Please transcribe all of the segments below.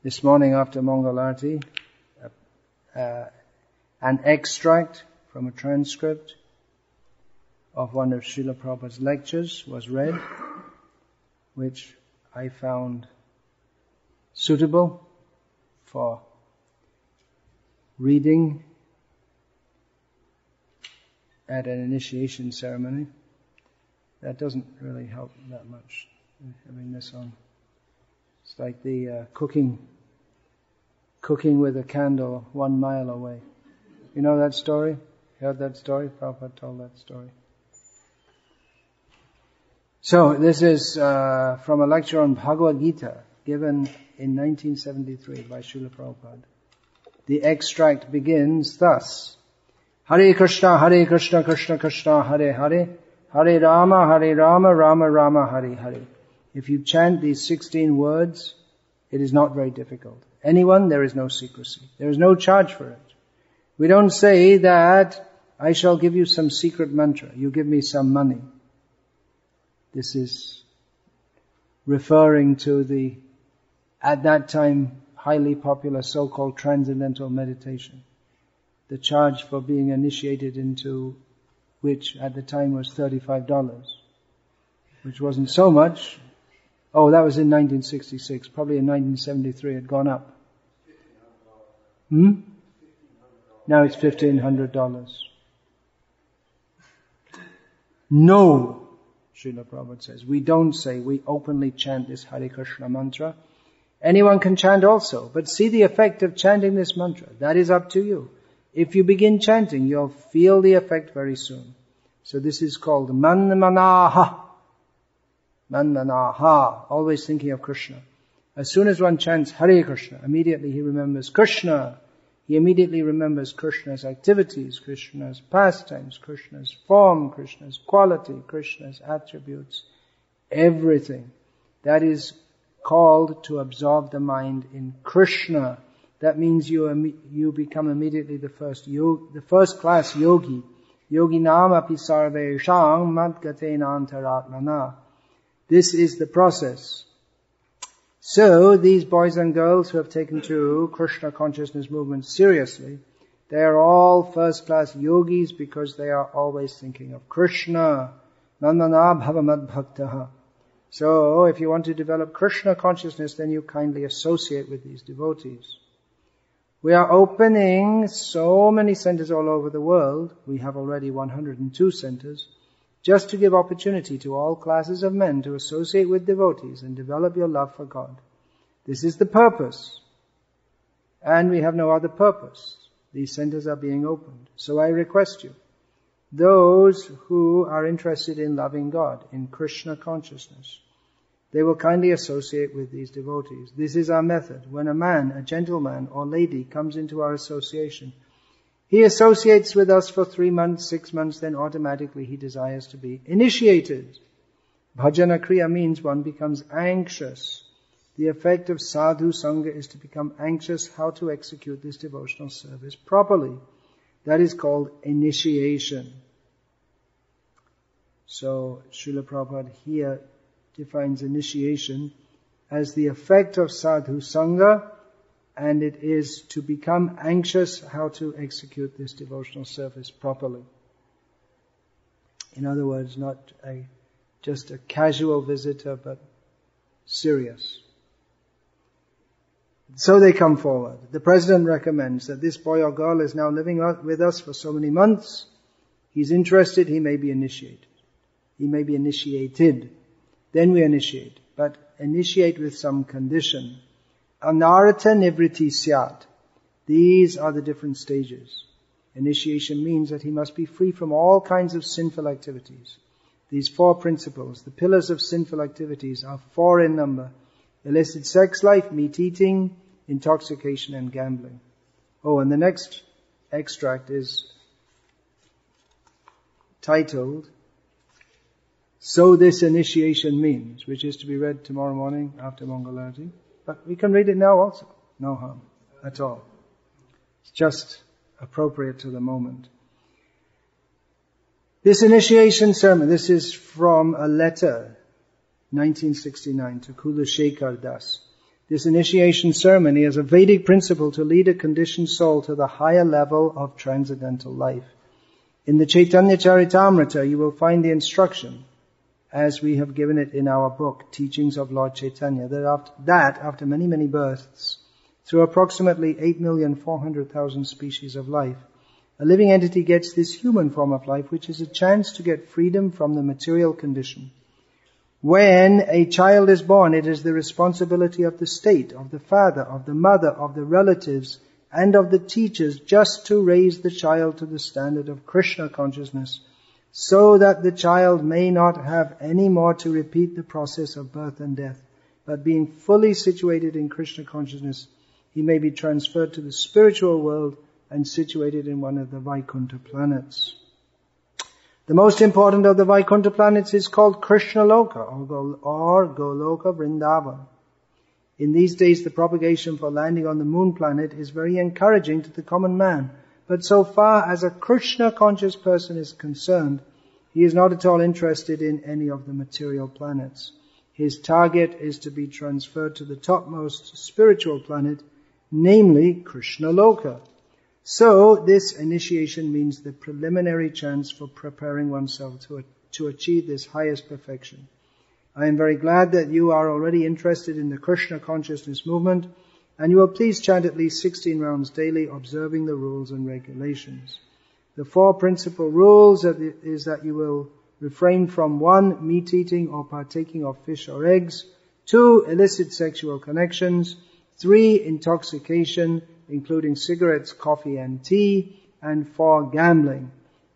This morning after Mangalarti, an extract from a transcript of one of Srila Prabhupada's lectures was read, which I found suitable for reading at an initiation ceremony. That doesn't really help that much, having this on. It's like the cooking with a candle 1 mile away. You know that story? Heard that story? Prabhupada told that story. So this is from a lecture on Bhagavad Gita given in 1973 by Srila Prabhupada. The extract begins thus: Hare Krishna, Krishna Krishna, Hare Hare, Hare Rama, Rama Rama, Hare Hare. If you chant these 16 words, it is not very difficult. Anyone, there is no secrecy. There is no charge for it. We don't say that I shall give you some secret mantra. You give me some money. This is referring to the, at that time, highly popular so-called transcendental meditation. The charge for being initiated into which at the time was $35, which wasn't so much. Oh, that was in 1966. Probably in 1973 it had gone up. Now it's $1,500. No, Srila Prabhupada says. We don't say we openly chant this Hare Krishna mantra. Anyone can chant also, but see the effect of chanting this mantra. That is up to you. If you begin chanting, you'll feel the effect very soon. So this is called Manmanaha. Manmanaha, always thinking of Krishna. As soon as one chants Hare Krishna, immediately he remembers Krishna. He immediately remembers Krishna's activities, Krishna's pastimes, Krishna's form, Krishna's quality, Krishna's attributes, everything. That is called to absorb the mind in Krishna. That means you become immediately the first class yogi. Yoginam api sarvesham madgatena antaratmana. This is the process. So these boys and girls who have taken to Krishna consciousness movement seriously, they are all first class yogis because they are always thinking of Krishna. Nandana bhavamad bhaktaha. So if you want to develop Krishna consciousness, then you kindly associate with these devotees. We are opening so many centers all over the world. We have already 102 centers, just to give opportunity to all classes of men to associate with devotees and develop your love for God. This is the purpose. And we have no other purpose. These centers are being opened. So I request you, those who are interested in loving God, in Krishna consciousness, they will kindly associate with these devotees. This is our method. When a man, a gentleman or lady comes into our association, he associates with us for 3 months, 6 months, then automatically he desires to be initiated. Bhajana Kriya means one becomes anxious. The effect of sadhu sangha is to become anxious how to execute this devotional service properly. That is called initiation. So Srila Prabhupada here defines initiation as the effect of sadhu sangha, and it is to become anxious how to execute this devotional service properly. In other words, not just a casual visitor, but serious. So they come forward. The president recommends that this boy or girl is now living with us for so many months. He's interested, he may be initiated. He may be initiated. Then we initiate. But initiate with some condition. Anarata nivriti syat. These are the different stages. Initiation means that he must be free from all kinds of sinful activities. These 4 principles, the pillars of sinful activities, are 4 in number. Illicit sex life, meat eating, intoxication and gambling. Oh, and the next extract is titled, So This Initiation Means, which is to be read tomorrow morning after Mangalarti. But we can read it now also. No harm at all. It's just appropriate to the moment. This initiation sermon, this is from a letter, 1969, to Kulashekar Das. This initiation ceremony is a Vedic principle to lead a conditioned soul to the higher level of transcendental life. In the Chaitanya Charitamrita, you will find the instruction, as we have given it in our book, Teachings of Lord Chaitanya, that after many, many births, through approximately 8,400,000 species of life, a living entity gets this human form of life, which is a chance to get freedom from the material condition. When a child is born, it is the responsibility of the state, of the father, of the mother, of the relatives, and of the teachers just to raise the child to the standard of Krishna consciousness, so that the child may not have any more to repeat the process of birth and death, but being fully situated in Krishna consciousness, he may be transferred to the spiritual world and situated in one of the Vaikuntha planets. The most important of the Vaikuntha planets is called Krishna Loka, or Goloka Vrindavan. In these days, the propagation for landing on the moon planet is very encouraging to the common man. But so far as a Krishna-conscious person is concerned, he is not at all interested in any of the material planets. His target is to be transferred to the topmost spiritual planet, namely Krishna Loka. So, this initiation means the preliminary chance for preparing oneself to achieve this highest perfection. I am very glad that you are already interested in the Krishna consciousness movement, and you will please chant at least 16 rounds daily, observing the rules and regulations. The 4 principal rules is that you will refrain from 1, meat eating or partaking of fish or eggs, 2, illicit sexual connections, 3, intoxication, including cigarettes, coffee and tea, and 4, gambling.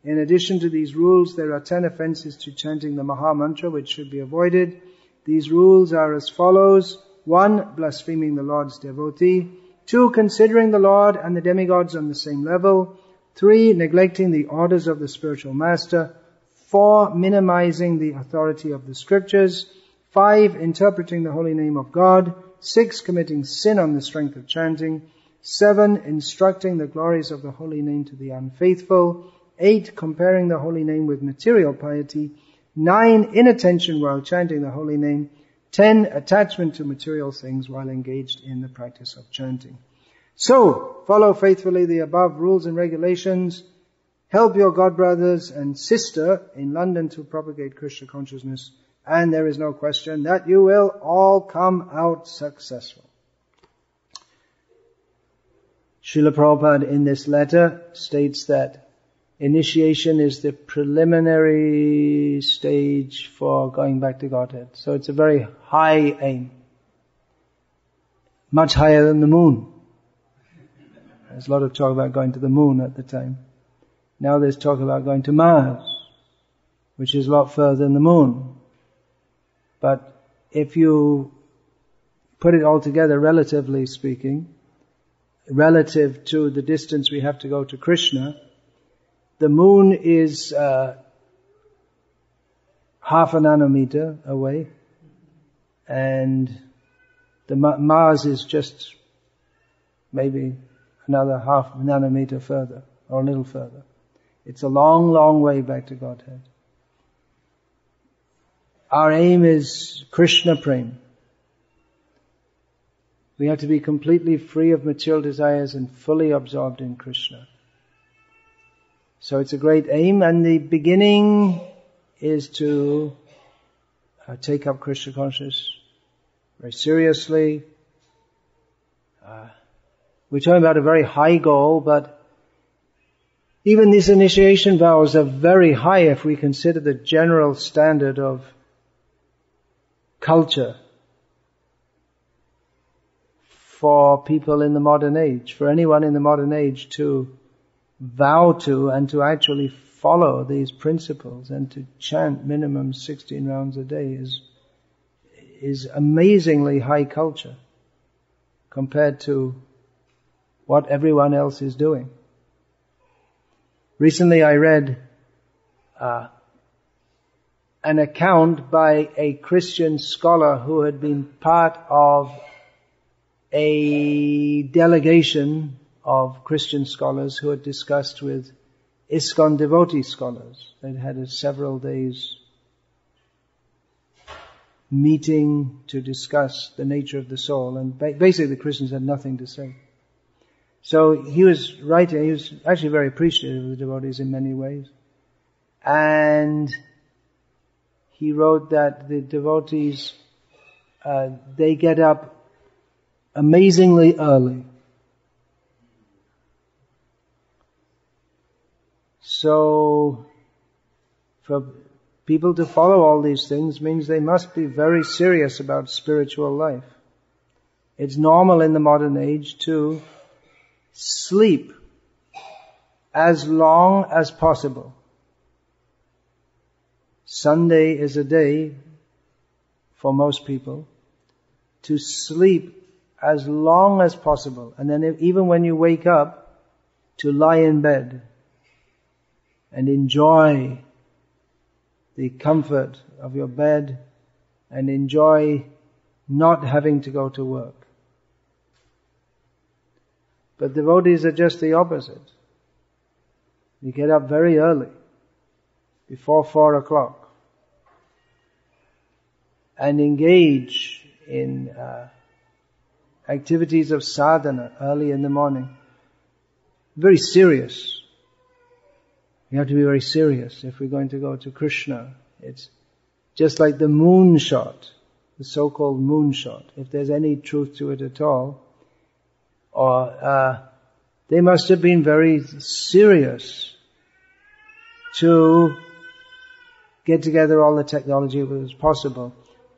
In addition to these rules, there are 10 offenses to chanting the Maha Mantra which should be avoided. These rules are as follows. 1, blaspheming the Lord's devotee. 2, considering the Lord and the demigods on the same level. 3, neglecting the orders of the spiritual master. 4, minimizing the authority of the scriptures. 5, interpreting the holy name of God. 6, committing sin on the strength of chanting. 7, instructing the glories of the holy name to the unfaithful. 8, comparing the holy name with material piety. 9, inattention while chanting the holy name. 10, attachment to material things while engaged in the practice of chanting. So, follow faithfully the above rules and regulations. Help your godbrothers and sister in London to propagate Krishna consciousness. And there is no question that you will all come out successful. Srila Prabhupada in this letter states that initiation is the preliminary stage for going back to Godhead. So it's a very high aim. Much higher than the moon. There's a lot of talk about going to the moon at the time. Now there's talk about going to Mars, which is a lot further than the moon. But if you put it all together, relatively speaking, relative to the distance we have to go to Krishna, the moon is half a nanometer away, and the Mars is just maybe another half nanometer further, or a little further. It's a long, long way back to Godhead. Our aim is Krishna Prem. We have to be completely free of material desires and fully absorbed in Krishna. So it's a great aim, and the beginning is to take up Krishna consciousness very seriously. We're talking about a very high goal, but even these initiation vows are very high if we consider the general standard of culture for people in the modern age. For anyone in the modern age to vow to and to actually follow these principles and to chant minimum 16 rounds a day is amazingly high culture compared to what everyone else is doing. Recently I read an account by a Christian scholar who had been part of a delegation of Christian scholars who had discussed with ISKCON devotee scholars. They'd had a several days meeting to discuss the nature of the soul. And basically the Christians had nothing to say. So he was writing, he was actually very appreciative of the devotees in many ways. And he wrote that the devotees, they get up amazingly early. So, for people to follow all these things means they must be very serious about spiritual life. It's normal in the modern age to sleep as long as possible. Sunday is a day, for most people, to sleep as long as possible. And then even when you wake up, to lie in bed and enjoy the comfort of your bed and enjoy not having to go to work. But devotees are just the opposite. You get up very early, before 4 o'clock, and engage in activities of sadhana early in the morning. Very serious. We have to be very serious if we're going to go to Krishna. It's just like the moonshot, the so-called moonshot, if there's any truth to it at all. Or they must have been very serious to get together all the technology that was possible.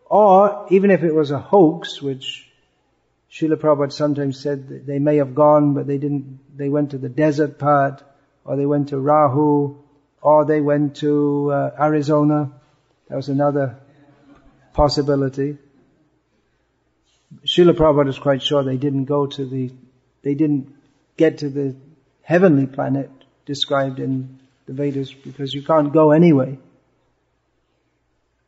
Or even if it was a hoax, which Srila Prabhupada sometimes said that they may have gone, but they didn't. They went to the desert part, or they went to Rahu, or they went to Arizona. That was another possibility. Srila Prabhupada is quite sure they didn't get to the heavenly planet described in the Vedas, because you can't go anyway.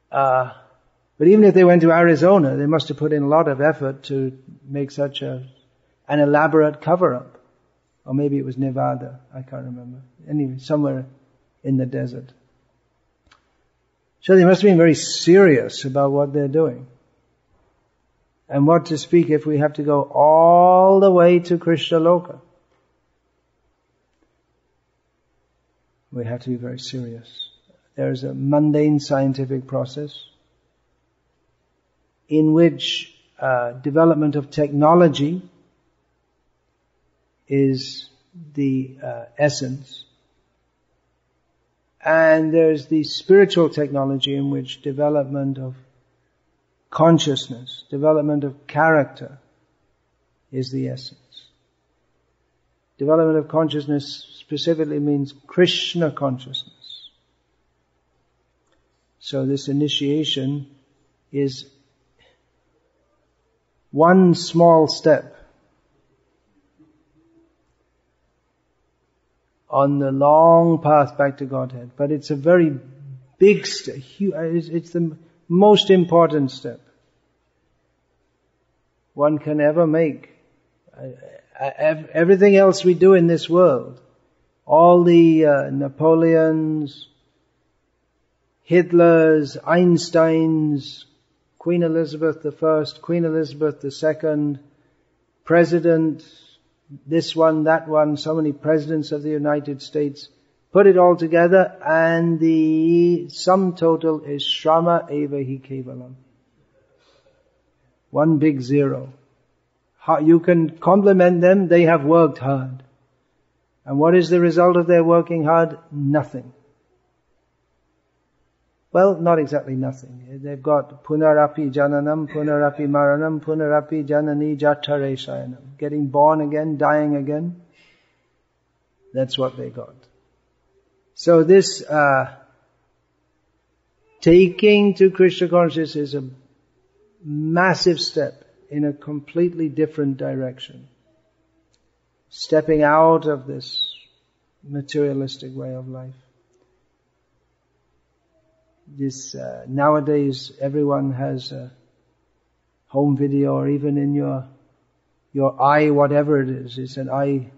But even if they went to Arizona, they must have put in a lot of effort to make such an elaborate cover-up. Or maybe it was Nevada, I can't remember. Anyway, somewhere in the desert. So they must have been very serious about what they're doing. And what to speak if we have to go all the way to Krishna Loka. We have to be very serious. There's a mundane scientific process in which development of technology is the essence. And there's the spiritual technology in which development of consciousness, development of character is the essence. Development of consciousness specifically means Krishna consciousness. So this initiation is one small step on the long path back to Godhead. But it's a very big step. It's the most important step one can ever make. Everything else we do in this world, all the Napoleons, Hitlers, Einsteins, Queen Elizabeth I, Queen Elizabeth II, President, this one, that one, so many presidents of the United States, put it all together and the sum total is Shrama Eva Hi Kevalam. One big zero. You can compliment them, they have worked hard. And what is the result of their working hard? Nothing. Well, not exactly nothing. They've got punarapi jananam, punarapi maranam, punarapi janani jatare shayanam. Getting born again, dying again. That's what they got. So this taking to Krishna consciousness is a massive step in a completely different direction. Stepping out of this materialistic way of life. Nowadays everyone has a home video, or even in your whatever it is. It's an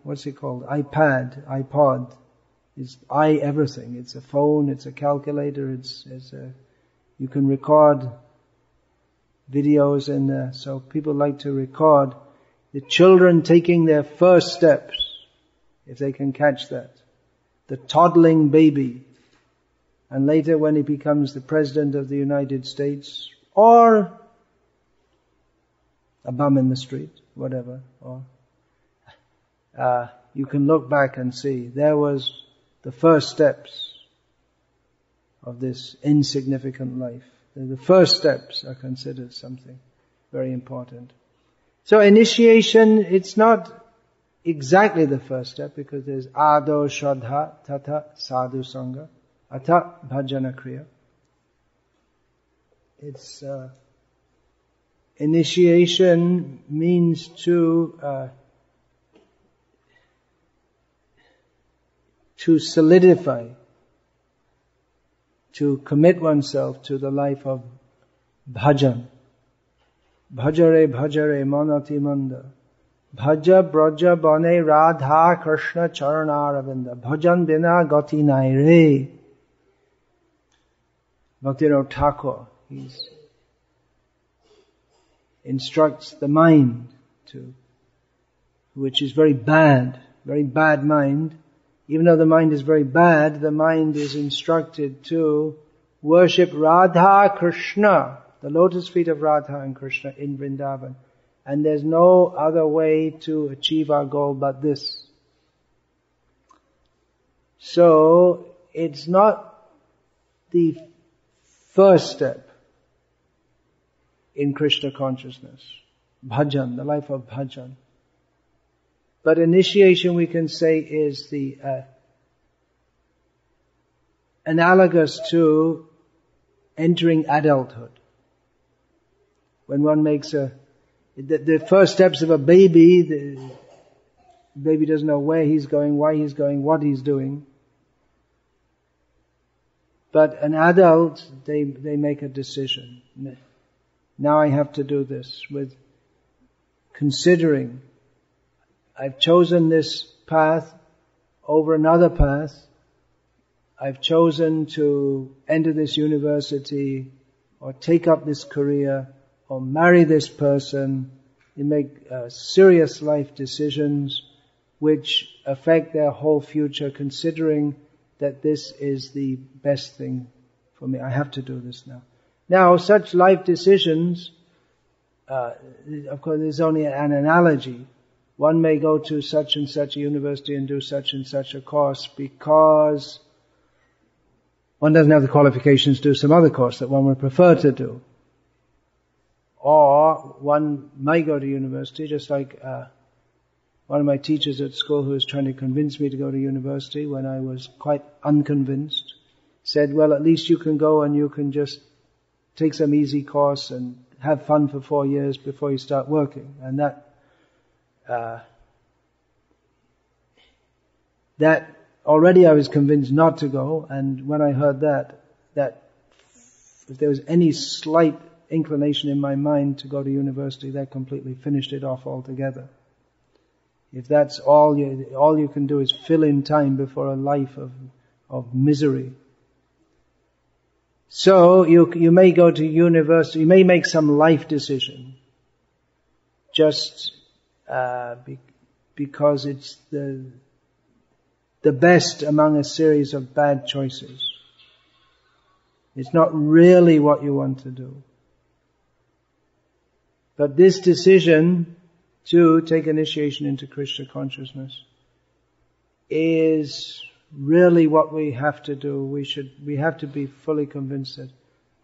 what's it called? iPod. It's everything. It's a phone, it's a calculator, you can record videos in there. So people like to record the children taking their first steps, if they can catch that. The toddling baby. And later when he becomes the President of the United States, or a bum in the street, whatever, or you can look back and see there was the first steps of this insignificant life. The first steps are considered something very important. So initiation, it's not exactly the first step, because there's ado shraddha tata sadhu sangha ata bhajana kriya. It's initiation means to solidify, to commit oneself to the life of bhajan. Bhajare bhajare manati manda. Bhaja braja bane radha krishna charana bhajan bina gati nai re. Bhakti Thakur, he instructs the mind to, which is very bad mind. Even though the mind is very bad, the mind is instructed to worship Radha Krishna, the lotus feet of Radha and Krishna in Vrindavan. And there's no other way to achieve our goal but this. So, it's not the first step in Krishna consciousness. Bhajan, the life of bhajan. But initiation, we can say, is the analogous to entering adulthood. When one makes the first steps of a baby, the baby doesn't know where he's going, why he's going, what he's doing. But an adult, they make a decision. Now I have to do this, with considering, I've chosen this path over another path. I've chosen to enter this university, or take up this career, or marry this person. They make serious life decisions which affect their whole future, considering that this is the best thing for me. I have to do this now. Now, such life decisions, of course, there's only an analogy. One may go to such and such a university and do such and such a course because one doesn't have the qualifications to do some other course that one would prefer to do. Or one might go to university, just like one of my teachers at school who was trying to convince me to go to university when I was quite unconvinced, said, well, at least you can go and you can just take some easy course and have fun for 4 years before you start working. And that already I was convinced not to go, and when I heard that if there was any slight inclination in my mind to go to university, that completely finished it off altogether. If that's all you can do is fill in time before a life of misery. So you may go to university, you may make some life decision, just because it's the best among a series of bad choices. It's not really what you want to do. But this decision to take initiation into Krishna consciousness is really what we have to do. We have to be fully convinced that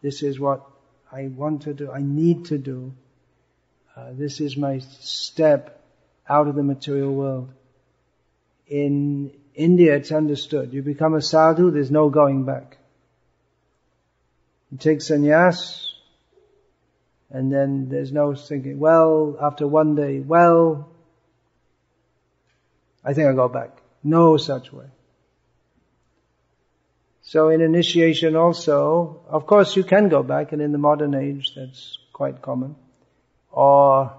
this is what I want to do, I need to do. This is my step out of the material world. In India, it's understood. You become a sadhu, there's no going back. You take sannyas, and then there's no thinking, well, after one day, well, I think I'll go back. No such way. So in initiation also, of course you can go back, and in the modern age that's quite common. Or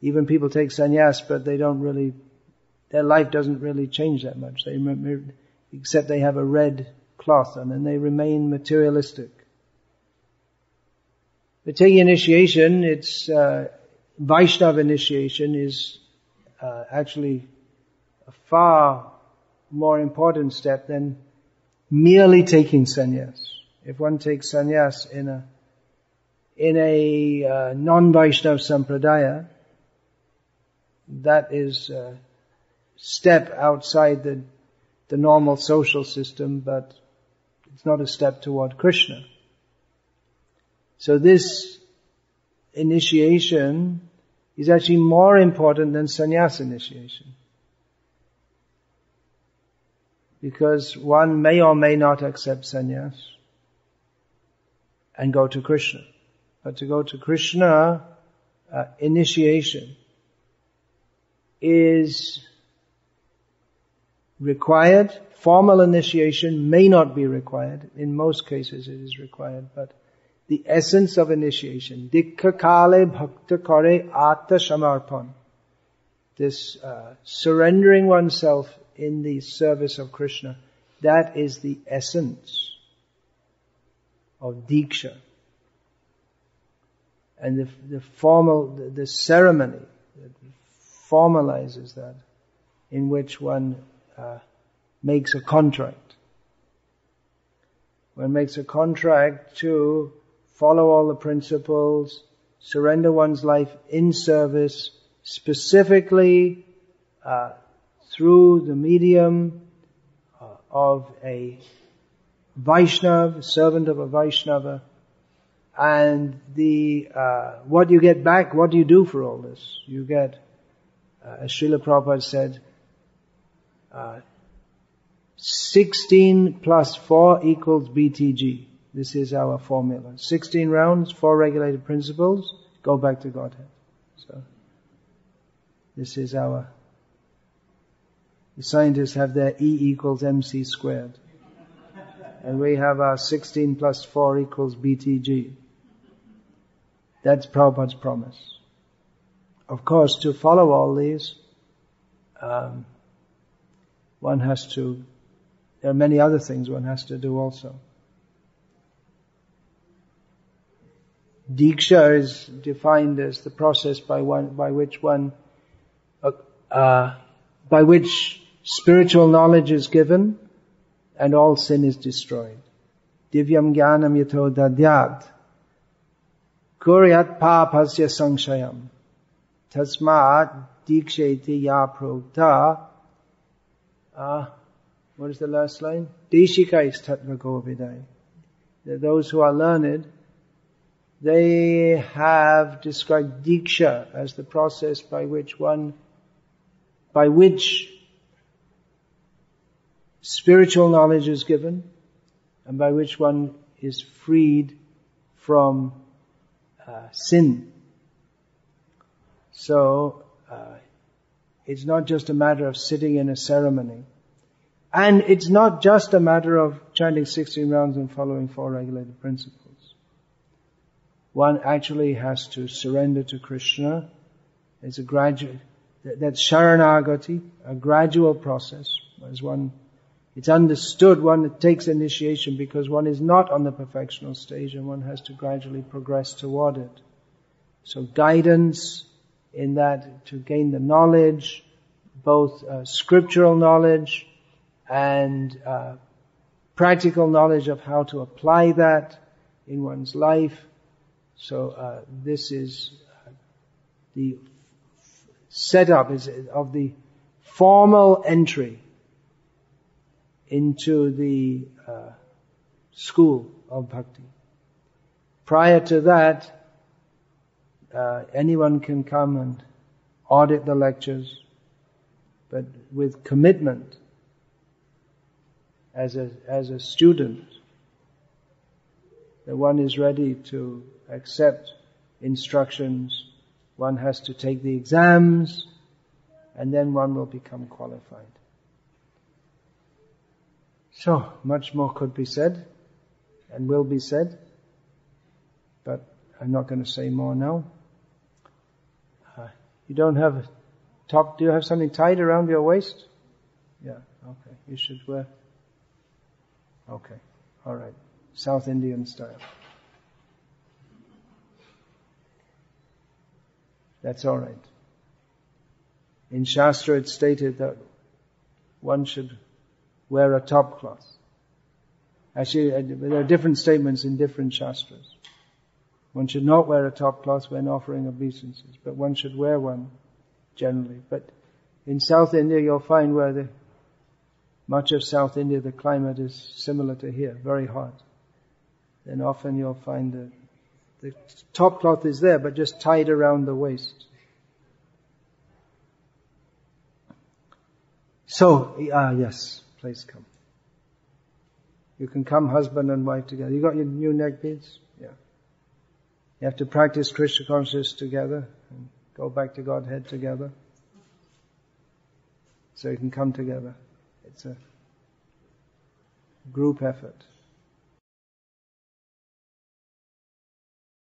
even people take sannyas, but their life doesn't really change that much. Except they have a red cloth on, and they remain materialistic. But taking initiation, it's Vaishnava initiation is actually a far more important step than merely taking sannyas. If one takes sannyas in a non-Vaishnava sampradaya, that is a step outside the normal social system, but it's not a step toward Krishna. So this initiation is actually more important than sannyas initiation. Because one may or may not accept sannyas and go to Krishna. But to go to Krishna, initiation is required. Formal initiation may not be required. In most cases it is required, but the essence of initiation, Dikha Kale Bhakta Kare Atta Shamarpan, this surrendering oneself in the service of Krishna, that is the essence of Diksha. And the ceremony that formalizes that, in which one makes a contract. One makes a contract to follow all the principles, surrender one's life in service, specifically through the medium of a Vaishnava, servant of a Vaishnava, and what you get back, what do you do for all this? You get, as Srila Prabhupada said, 16 plus 4 equals BTG. This is our formula. 16 rounds, 4 regulated principles, go back to Godhead. So, this is the scientists have their E equals MC squared. And we have our 16 plus 4 equals BTG. That's Prabhupada's promise. Of course, to follow all these, one has to, there are many other things one has to do also. Diksha is defined as the process by which spiritual knowledge is given and all sin is destroyed. Divyam jnanam yato dadyat kuryat papasya sanshayam tasmat diksheti ya prokta. What is the last line? Deshikais tattvago vidai. Those who are learned, they have described Diksha as the process by which spiritual knowledge is given and by which one is freed from sin. So, it's not just a matter of sitting in a ceremony. And it's not just a matter of chanting 16 rounds and following 4 regulated principles. One actually has to surrender to Krishna. It's that's Sharanagati, a gradual process. It's understood one takes initiation because one is not on the perfectional stage and one has to gradually progress toward it. So guidance in that to gain the knowledge, both scriptural knowledge and practical knowledge of how to apply that in one's life. So this is the setup of the formal entry into the school of Bhakti. Prior to that, anyone can come and audit the lectures, but with commitment as a student, that one is ready to accept instructions, one has to take the exams, and then one will become qualified. So, much more could be said, and will be said, but I'm not going to say more now. You don't have a top, do you have something tied around your waist? Yeah, okay, you should wear. Okay, alright, South Indian style. that's all right. In Shastra it's stated that one should wear a top cloth. Actually, there are different statements in different Shastras. One should not wear a top cloth when offering obeisances, but one should wear one generally. But in South India you'll find much of South India the climate is similar to here, very hot. Then often you'll find the top cloth is there, but just tied around the waist. So, yes, please come. You can come husband and wife together. You got your new neck beads? Yeah. You have to practice Krishna consciousness together and go back to Godhead together. So you can come together. It's a group effort.